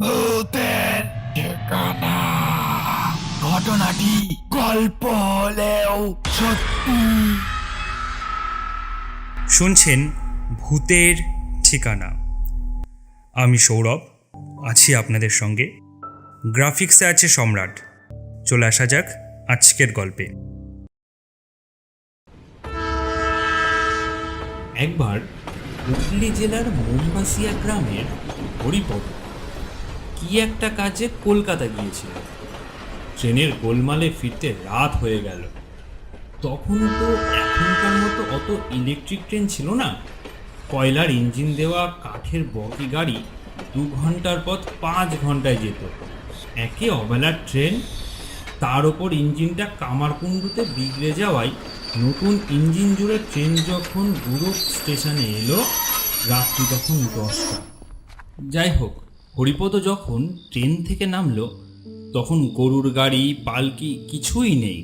ভূতের ঠিকানা। ঘটনাটি গল্প হলেও সত্যি। শুনছেন ভূতের ঠিকানা। আমি সৌরভ আছি আপনাদের সঙ্গে। গ্রাফিক্সে আছে সম্রাট। চলে আসা যাক আজকের গল্পে। একবার হুগলি জেলার মোমবাসিয়া গ্রামের হরিপদ কি একটা কাজে কলকাতা গিয়েছিল। ট্রেনের গোলমালে ফিরতে রাত হয়ে গেল। তখন তো এখনকার মতো অত ইলেকট্রিক ট্রেন ছিল না। কয়লার ইঞ্জিন দেওয়া কাঠের বগি গাড়ি 2 ঘন্টার পথ 5 ঘন্টায় যেত। একে অবেলার ট্রেন, তার ওপর ইঞ্জিনটা কামারকুণ্ডুতে বিগড়ে যাওয়ায় নতুন ইঞ্জিন জুড়ে ট্রেন যখন গুরুপ স্টেশনে এলো, রাত্রি তখন 10টা। যাই হোক, হরিপদ যখন ট্রেন থেকে নামলো তখন গরুর গাড়ি পালকি কিছুই নেই।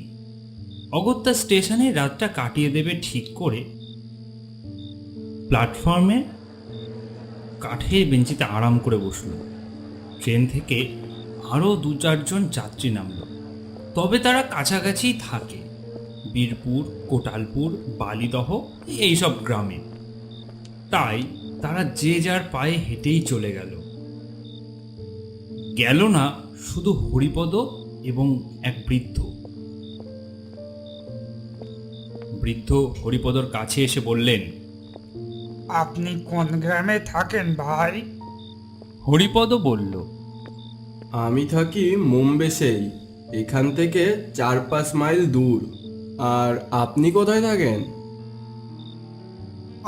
অগত্যা স্টেশনে রাতটা কাটিয়ে দেবে ঠিক করে প্ল্যাটফর্মে কাঠের বেঞ্চিতে আরাম করে বসলো। ট্রেন থেকে আরও 2-4 জন যাত্রী নামলো, তবে তারা কাছাকাছিই থাকে, বীরপুর, কোটালপুর, বালিদহ এইসব গ্রামে। তাই তারা যে যার পায়ে হেঁটেই চলে গেল। গেল না শুধু হরিপদ এবং এক বৃদ্ধ। বৃদ্ধ হরিপদর কাছে এসে বললেন, আপনি কোন গ্রামে থাকেন ভাই? হরিপদ বলল, আমি থাকি মুম্বেসেই, এখান থেকে 4-5 মাইল দূর। আর আপনি কোথায় থাকেন?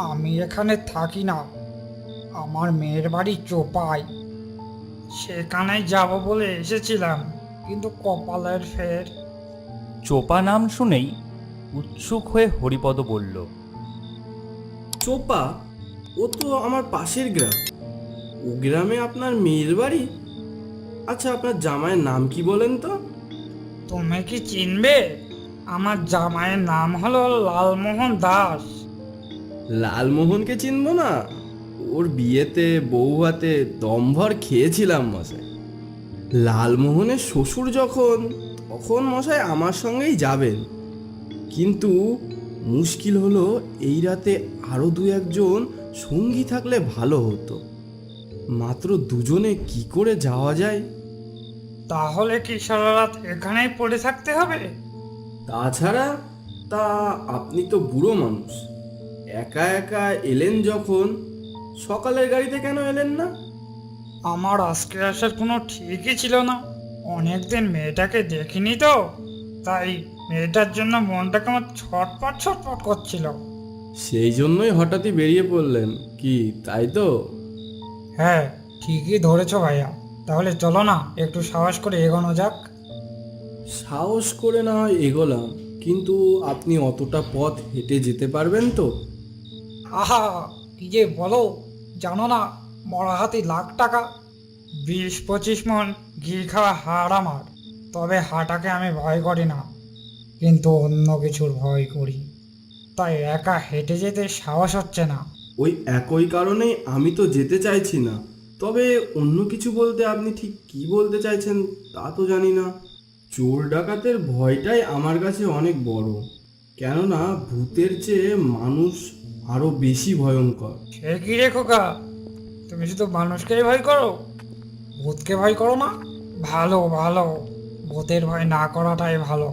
আমি এখানে থাকি না, আমার মেয়ের বাড়ি চোপাই। সেখানেই যাব বলে এসেছিলাম, কিন্তু কপালের ফের। চোপা নাম শুনেই উৎসুক হয়ে হরিপদ বলল, চোপা? ও তো আমার পাশের গ্রাম। ও গ্রামে আপনার মেয়ের বাড়ি? আচ্ছা, আপনার জামাইয়ের নাম কি বলেন তো? তুমি কি চিনবে? আমার জামাইয়ের নাম হলো লালমোহন দাস। লালমোহনকে চিনবো না? ওর বিয়েতে বউ হাতে দমভর খেয়েছিলাম মশাই। লালমোহনের শ্বশুর যখন, তখন মশাই আমার সঙ্গেই যাবেন। কিন্তু মুশকিল হলো, এই রাতে আরও 2-1 জন সঙ্গী থাকলে ভালো হতো। মাত্র 2 জনে কি করে যাওয়া যায়? তাহলে কি সারা রাত এখানেই পড়ে থাকতে হবে? তাছাড়া, তা আপনি তো বুড়ো মানুষ, একা একা এলেন যখন, সকালের গাড়িতে কেন এলেন না? আমার আজকে আসার কোনো ঠিকই ছিল না। অনেকদিন মেয়েটাকে দেখিনি তো, তাই মেয়েটার জন্য মনটা কেমন ছটপট ছটপট করছিল। সেই জন্যই হঠাৎই বেরিয়ে পড়লেন কি, তাই তো? হ্যাঁ, ঠিকই ধরেছো ভাইয়া। তাহলে চলো না, একটু সাহস করে এগোনো যাক। সাহস করে না হয় এগোলাম, কিন্তু আপনি অতটা পথ হেঁটে যেতে পারবেন তো? আহা, কি যে বলো! জানো না, মরা হাতি লাখ টাকা। 20-25 মন ঘি খাওয়া হাড় আমার। তবে হাটাকে আমি ভয় করি না, কিন্তু অন্য কিছুর ভয় করি। তাই একা হেঁটে যেতে সাহস হচ্ছে না। ওই একই কারণেই আমি তো যেতে চাইছি না। তবে অন্য কিছু বলতে আপনি ঠিক কি বলতে চাইছেন তা তো জানি না। চোর ডাকাতের ভয়টাই আমার কাছে অনেক বড়, কেননা ভূতের চেয়ে মানুষ আরো বেশি ভয়ঙ্কর। সে কি রে খোকা, তুমি শুধু মানুষকেই ভয় করো, ভূতকে ভয় করো না? ভালো ভালো, ভূতের ভয় না করাটাই ভালো।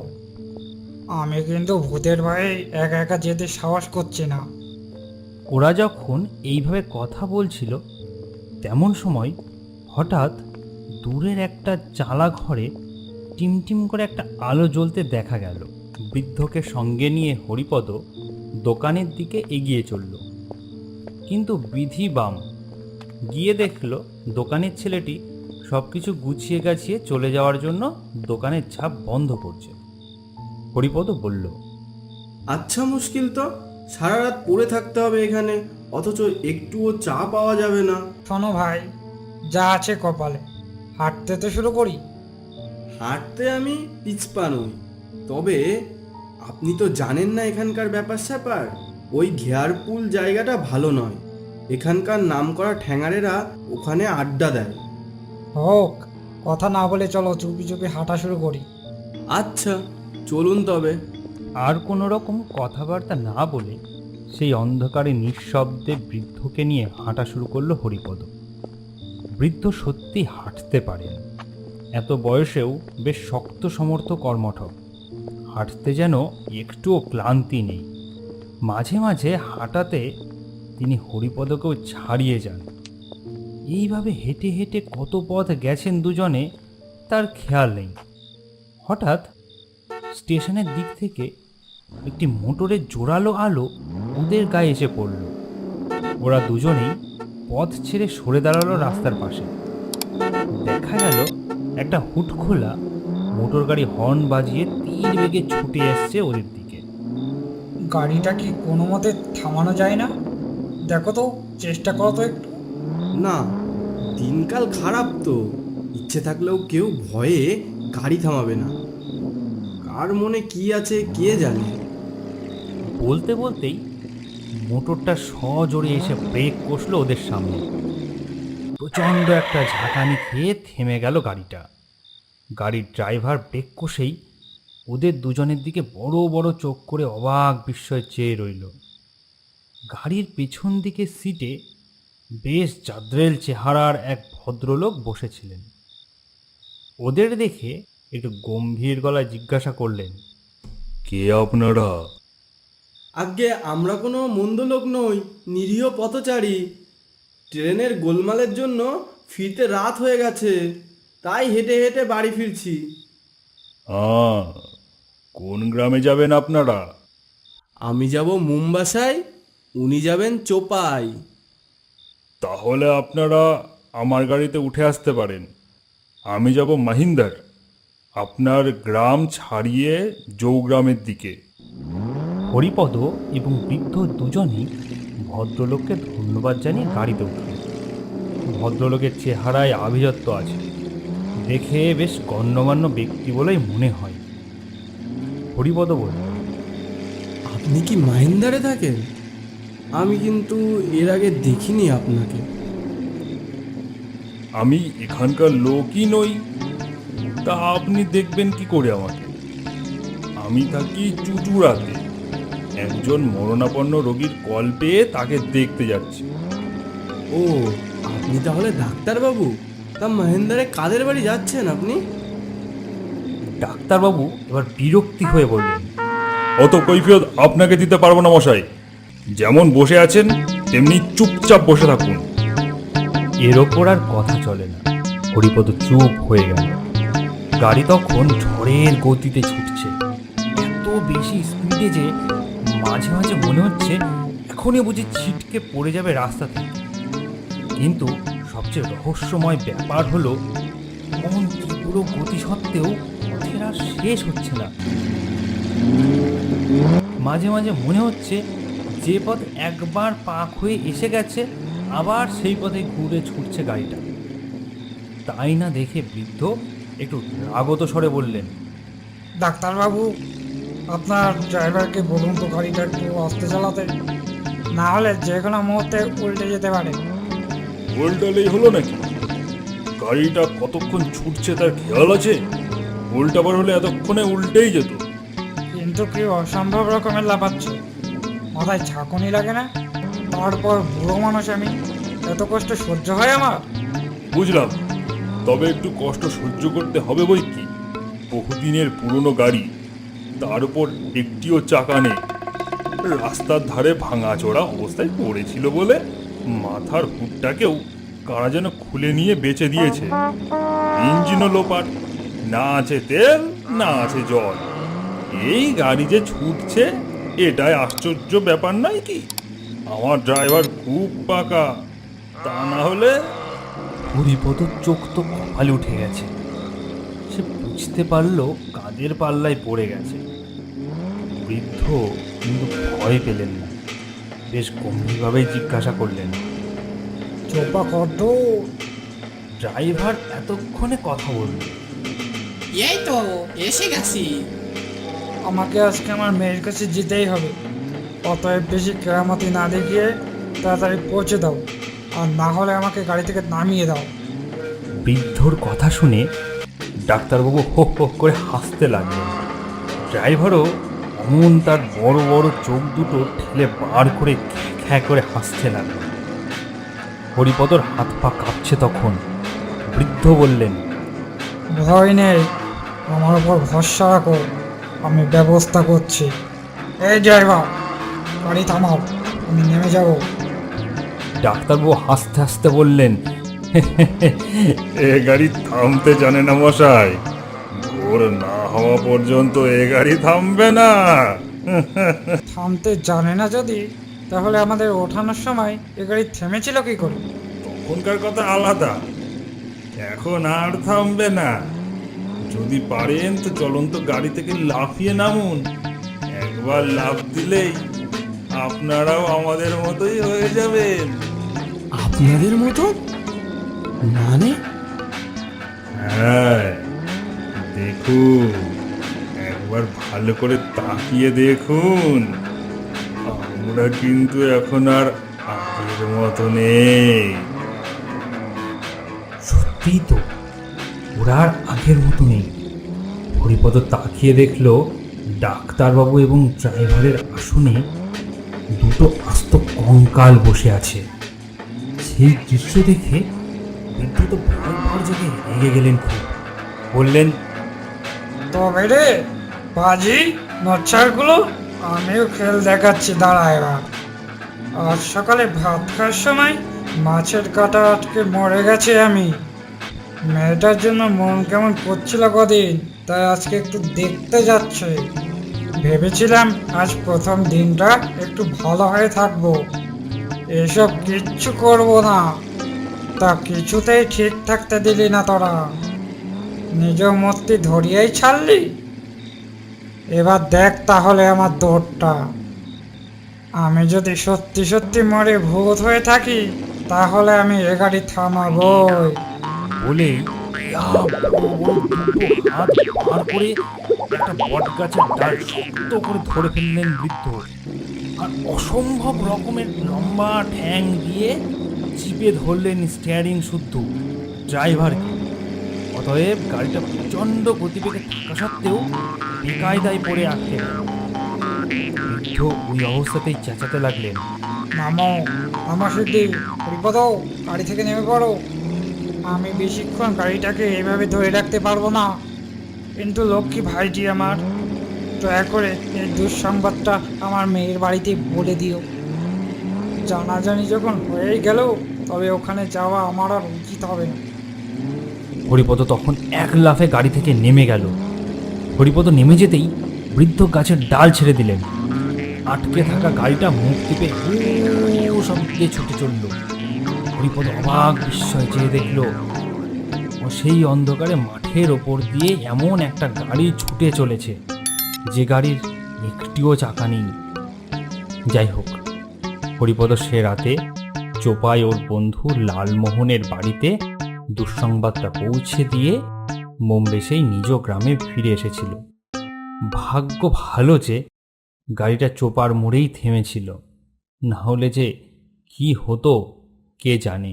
আমি কিন্তু ভূতের ভয়ে একা একা যেতে সাহস করছি না। ওরা যখন এইভাবে কথা বলছিল তেমন সময় হঠাৎ দূরের একটা চালা ঘরে টিমটিম করে একটা আলো জ্বলতে দেখা গেল। বৃদ্ধকে সঙ্গে নিয়ে হরিপদ দোকানের দিকে এগিয়ে চলল, কিন্তু বিধি বাম, গিয়ে দেখল দোকানের ছেলেটি সব কিছু গুছিয়ে গাছিয়ে চলে যাওয়ার জন্য দোকানের ঝাঁপ বন্ধ করছে। হরিপদ বলল, আচ্ছা, মুশকিল তো, সারা রাত পড়ে থাকতে হবে এখানে, অথচ একটুও চা পাওয়া যাবে না। শোনো ভাই, যা আছে কপালে, হাঁটতে তো শুরু করি। হাঁটতে আমি পিছপা নই, তবে আপনি তো জানেন না এখানকার ব্যাপার স্যাপার। ওই ঘেয়ারপুল জায়গাটা ভালো নয়। এখানকার নামকরা ঠ্যাঙারেরা ওখানে আড্ডা দেয়। হোক, কথা না বলে চলো চুপি চুপি হাঁটা শুরু করি। আচ্ছা, চলুন তবে। আর কোনো রকম কথাবার্তা না বলে সেই অন্ধকারে নিঃশব্দে বৃদ্ধকে নিয়ে হাঁটা শুরু করলো হরিপদ। বৃদ্ধ সত্যি হাঁটতে পারেন, এত বয়সেও বেশ শক্ত সমর্থ কর্মঠ। হাঁটতে যেন একটুও ক্লান্তি নেই। মাঝে মাঝে হাঁটাতে তিনি হরিপদকেও ছাড়িয়ে যান। এইভাবে হেঁটে হেঁটে কত পথ গেছেন দুজনে তার খেয়াল নেই। হঠাৎ স্টেশনের দিক থেকে একটি মোটরের জোরালো আলো ওদের গায়ে এসে পড়ল। ওরা দুজনেই পথ ছেড়ে সরে দাঁড়ালো রাস্তার পাশে। দেখা গেল একটা হুট খোলা মোটর গাড়ি হর্ন বাজিয়ে তীর বেগে ছুটে এসছে ওদের দিকে। গাড়িটা কি কোনো মতে থামানো যায় না? দেখো তো, চেষ্টা করো তো একটু। না, দিনকাল খারাপ তো, ইচ্ছে থাকলেও কেউ ভয়ে গাড়ি থামাবে না। কার মনে কি আছে কে জানে। বলতে বলতেই মোটরটা সজোরে এসে ব্রেক কষলো ওদের সামনে। প্রচণ্ড একটা ঝাঁকানি খেয়ে থেমে গেল গাড়িটা। গাড়ির ড্রাইভার ব্রেক কষেই ওদের দুজনের দিকে বড় বড় চোখ করে অবাক বিস্ময়ে চেয়ে রইল। গাড়ির পেছন দিকে সিটে বেশ জাদ্রেল চেহারার এক ভদ্রলোক বসেছিলেন। ওদের দেখে একটু গম্ভীর গলায় জিজ্ঞাসা করলেন, কে আপনারা? আজ্ঞে, আমরা কোনো মন্দ লোক নই, নিরীহ পথচারী। ট্রেনের গোলমালের জন্য ফিরতে রাত হয়ে গেছে, তাই হেঁটে হেঁটে বাড়ি ফিরছি। কোন গ্রামে যাবেন আপনারা? আমি যাব মুম্বাসায়, উনি যাবেন চোপাই। তাহলে আপনারা আমার গাড়িতে উঠে আসতে পারেন। আমি যাব মাহিন্দার, আপনার গ্রাম ছাড়িয়ে জৌগ্রামের দিকে। হরিপদ এবং বৃদ্ধ দুজনেই ভদ্রলোককে ধন্যবাদ জানিয়ে গাড়িতে উঠল। ভদ্রলোকের চেহারায় আভিজাত্য আছে, দেখে বেশ গণ্যমান্য ব্যক্তি বলেই মনে হয়। হরিপদ বলল, আপনি কি মাহিন্দারে থাকেন? আমি কিন্তু এর আগে দেখিনি আপনাকে। আমি এখানকার লোকই নই, তা আপনি দেখবেন কি করে আমাকে? আমি থাকি চুচুড়াতে। একজন মরণাপন্ন রোগীর কল পেয়ে তাকে দেখতে যাচ্ছি। ও, আপনি তাহলে ডাক্তারবাবু? তা মহেন্দারে কাদের বাড়ি যাচ্ছেন আপনি? ডাক্তারবাবু এবার বিরক্তি হয়ে বললেন, অত কৈফিয়ত আপনাকে দিতে পারবো না মশাই। যেমন বসে আছেন তেমনি চুপচাপ বসে থাকুন। এর ওপর আর কথা চলে না। হরিপদ চুপ হয়ে গেল। গাড়ি তখন ঝড়ের গতিতে ছুটছে, এত বেশি স্পিডে যে মাঝে মাঝে মনে হচ্ছে এখনই বুঝি ছিটকে পড়ে যাবে রাস্তা থেকে। কিন্তু সবচেয়ে রহস্যময় ব্যাপার হলো, এমন তীব্র গতি সত্ত্বেও পথের আর শেষ হচ্ছে না। মাঝে মাঝে মনে হচ্ছে যে পথ একবার পাক হয়ে এসে গেছে, আবার সেই পথে ঘুরে ছুটছে গাড়িটা। তাই না দেখে বৃদ্ধ একটু রাগত স্বরে বললেন, ডাক্তারবাবু, আপনার ড্রাইভারকে বলুন তো গাড়িটা একটু আস্তে চালাতে, না হলে যে কোনো মুহূর্তে উল্টে যেতে পারে। উল্টালেই হলো নাকি? গাড়িটা কতক্ষণ ছুটছে তার খেয়াল আছে? উল্টাবার হলে এতক্ষণে উল্টেই যেত। কিন্তু কি অসম্ভব রকমের লাফাচ্ছে, মাথায় ঝাঁকুনি লাগে না? তারপর বুড়ো মানুষ আমি, এত কষ্ট সহ্য হয় আমার? বুঝলাম, তবে একটু কষ্ট সহ্য করতে হবে বই কি। বহুদিনের পুরনো গাড়ি, তার উপর একটিও চাকা নেই। রাস্তার ধারে ভাঙাচোরা অবস্থায় পড়েছিল বলে মাথার হুডটাকেও কারা যেন খুলে নিয়ে বেচে দিয়েছে। ইঞ্জিনও লোপাট, না আছে তেল না আছে জল। এই গাড়ি যে ছুটছে এটাই আশ্চর্য ব্যাপার নয় কি? আমার ড্রাইভার খুব পাকা, তা না হলে। হরিপদর চোখ তো কপালে উঠে গেছে। সে বুঝতে পারলো কাদের পাল্লায় পড়ে গেছে। বৃদ্ধ কিন্তু ভয় পেলেন না, বেশ গম্ভীরভাবেই জিজ্ঞাসা করলেন, চোপা কত? ড্রাইভার এতক্ষণে কথা বলল, এই তো এসে গেছি। আমাকে আজকে আমার মেয়ের কাছে যেতেই হবে। অতএব বেশি কেরামতি না দেখিয়ে তাড়াতাড়ি পৌঁছে দাও, আর না হলে আমাকে গাড়ি থেকে নামিয়ে দাও। বৃদ্ধর কথা শুনে ডাক্তারবাবু হো হো করে হাসতে লাগলেন। ড্রাইভারও অমন তার বড় বড় চোখ দুটো ঠেলে বার করে খ্যাঁ করে হাসতে লাগল। হরিপদর হাত পা কাঁপছে তখন। বৃদ্ধ বললেন, ভয় নেই, আমার উপর ভরসা রাখো, আমি ব্যবস্থা করছি। এই ড্রাইভার, গাড়ি থামাও, আমি নেমে যাব। ডাক্তারবাবু হাসতে হাসতে বললেন, এ গাড়ি থামতে জানে না মশাই, ভোর না হওয়া পর্যন্ত এ গাড়ি থামবে না। থামতে জানে না যদি, তাহলে আমাদের ওঠানোর সময় এ গাড়ি থেমেছিল কি করে? তখনকার কথা আলাদা, এখন আর থামবে না। যদি পারেন তো চলন্ত গাড়ি থেকে লাফিয়ে নামুন। একবার লাফ দিলেই আপনারাও আমাদের মতোই হয়ে যাবেন। আপনাদের মতো মানে? হ্যাঁ, দেখুন, একবার ভালো করে তাকিয়ে দেখুন। আমরা কিন্তু এখন আর আগের মতো নেই। সত্যিই তো, ওরা আর আগের মতো নেই। হরিপদ তাকিয়ে দেখল ডাক্তারবাবু এবং ড্রাইভারের আসনে দুটো আস্ত কঙ্কাল বসে আছে। সেই দৃশ্য দেখে বৃদ্ধ তো ভর জেগে রেগে গেলেন খুব। বললেন, তবে রে বাজি নচ্ছারগুলো, আমিও খেল দেখাচ্ছি, দাঁড়া এবার। আজ সকালে ভাত খাওয়ার সময় মাছের কাঁটা আটকে মরে গেছে আমি। মেয়েটার জন্য মন কেমন করছিল কদিন, তাই আজকে একটু দেখতে যাচ্ছে। ভেবেছিলাম আজ প্রথম দিনটা একটু ভালো হয়ে থাকবো, এসব কিচ্ছু করব না। তা কিছুতেই ঠিক থাকতে দিলি না তোরা, নিজ মূর্তি ধরিয়েই ছাড়লি। এবার দেখ তাহলে আমার দৌড়টা। আমি যদি সত্যি সত্যি মরে ভূত হয়ে থাকি, তাহলে আমি এ গাড়ি থামাবই। বলে বড় বড় দুটো হাত বার করে একটা বট গাছের ডাল শক্ত করে ধরে ফেললেন বৃদ্ধ, আর অসম্ভব রকমের লম্বা ঠ্যাং দিয়ে চিপে ধরলেন স্টিয়ারিং শুদ্ধ ড্রাইভারকে। অতএব গাড়িটা প্রচণ্ড গতিবেগে থাকা সত্ত্বেও বেকায়দায় পড়ে আটকে গেল। বৃদ্ধ ওই অবস্থাতেই চেঁচাতে লাগলেন, মামো, আমার সিদ্ধি, হরিপদ, গাড়ি থেকে নেমে পড়ো। আমি বেশিক্ষণ গাড়িটাকে এভাবে ধরে রাখতে পারবো না। কিন্তু লক্ষ্মী ভাইটি আমার, দয়া করে এই দুঃসংবাদটা আমার মেয়ের বাড়িতে বলে দিও। জানাজানি যখন হয়েই গেল, তবে ওখানে যাওয়া আমার আর উচিত হবে না। হরিপদ তখন এক লাফে গাড়ি থেকে নেমে গেল। হরিপদ নেমে যেতেই বৃদ্ধ গাছের ডাল ছেড়ে দিলেন। আটকে থাকা গাড়িটা মুখ টিপে হু শব্দে ছুটে চলল। হরিপদ অবাক বিস্ময় চেয়ে দেখল ও সেই অন্ধকারে মাঠের ওপর দিয়ে এমন একটা গাড়ি ছুটে চলেছে যে গাড়ির একটিও চাকা নেই। যাই হোক, হরিপদ সে রাতে চোপায় ওর বন্ধু লালমোহনের বাড়িতে দুঃসংবাদটা পৌঁছে দিয়ে বোম্বে সেই নিজ গ্রামে ফিরে এসেছিল। ভাগ্য ভালো যে গাড়িটা চোপার মোড়েই থেমেছিল, না হলে যে কি হতো কে জানে।